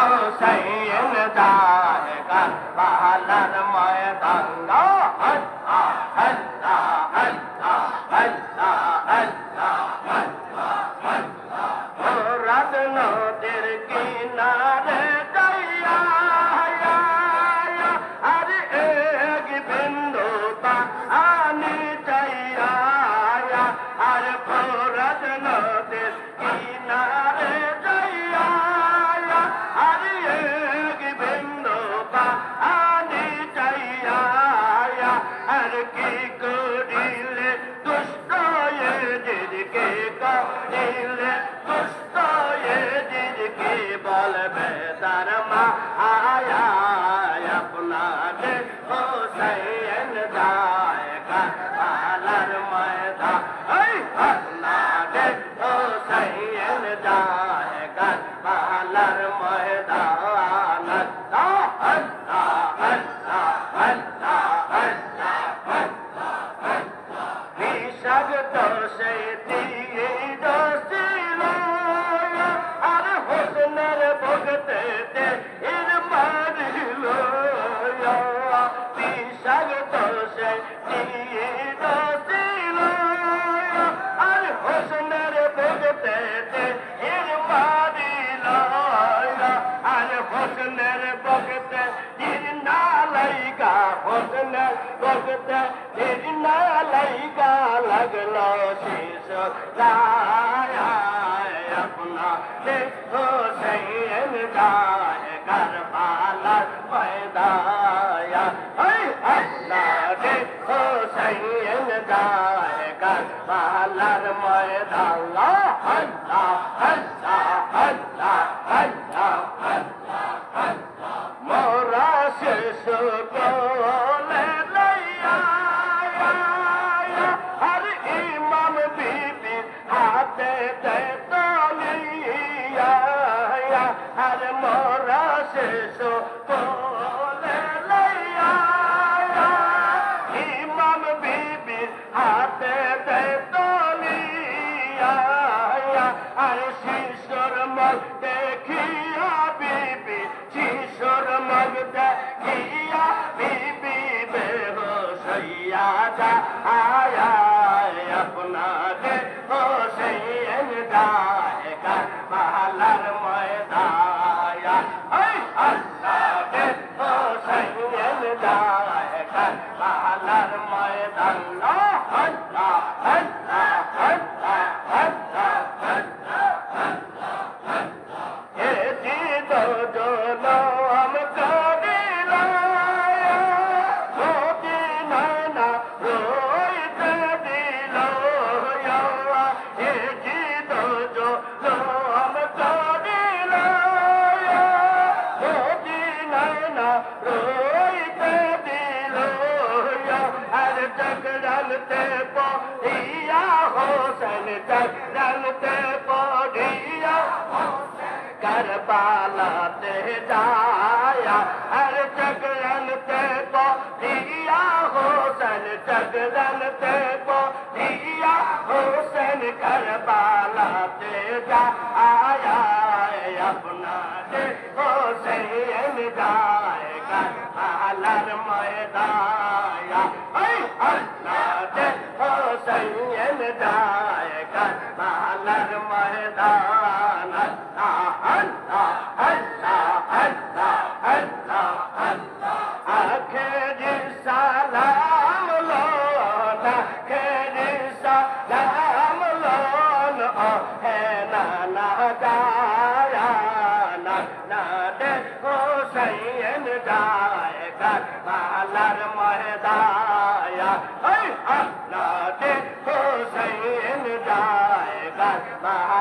হোসেন যায় কারবালার ময়দান আল্লাহ আল্লাহ আল্লাহ আল্লাহ আল্লাহ ফোরাত নদীর কিনারে যাইয়া আর এক বিন্দু পানি চাইয়া আর ফোরাত নদীর কিনারে যাইয়া আর এক বিন্দু পানি চাইয়া আর কি করিলে দুষ্ট এদিকে করিলে দুষ্ট এদিকে বলবে তার মা আয়া আপনাদের হোসেন যায় কারবালার ময়দান আপনাদের হোসেন যায় কারবালার ময়দান আল্লাহ আল্লাহ আল্লাহ আল্লাহ বিষাগ দোষে দিয়ে দোষিল আর হোসেনের ভগতে এর মারিল বিষাগ দোষে দিয়ে দোষিল আর হোসেনের ভগতে এর মারিল আর হোসেনের ভগতে না লাইগা হোসেনের ভগতে না লাইগা লাগলো শিশ আপনাদের হোসেন যায় কারবালার ময়দান আপনাদের হোসেন যায় কারবালার ময়দান আল্লাহ আল্লাহ আল্লাহ আল্লাহ মোরা শেষ কোলে লইয়া আর ইমাম বিবি হাতে দে তলিয়া আর মোরা শেষ কোলে লইয়া ইমাম বিবি হাতে দে তলিয়া আর শিশুর মগ দেখিয়া বিবি শিশুর মগ দেখিয়া বিবি বেহোশ হইয়া যায় আপনাদের হোসেন যায় কারবালার ময়দান আপনাদের হোসেন যায় কারবালার ময়দান আল্লাহ আল্লাহ আল্লাহ আল্লাহ এ জিদ জনম করিল মদিনা রইতে দিল এ জিদ জনম করিল মদিনা রইতে দিল আর জগরালতে পড়িয়া হোসেন জগরালতে পড়িয়া কারবালাতে যায়া আর জগরালতে পড়িয়া হোসেন জগরালতে পড়িয়া হোসেন কারবালাতে যায়া আপনাদের হোসেন যায় কারবালার ময়দান আপনাদের হোসেন যায় কারবালার ময়দান আল্লাহ আল্লাহ আল্লাহ আল্লাহ আল্লাহ আখেরি সালাম লোন আখেরি সালাম লোন হে নানা গায়া নানা দে হোসেন যায় কারবালার ময়দান আপনাদের হোসেন যায় কারবালার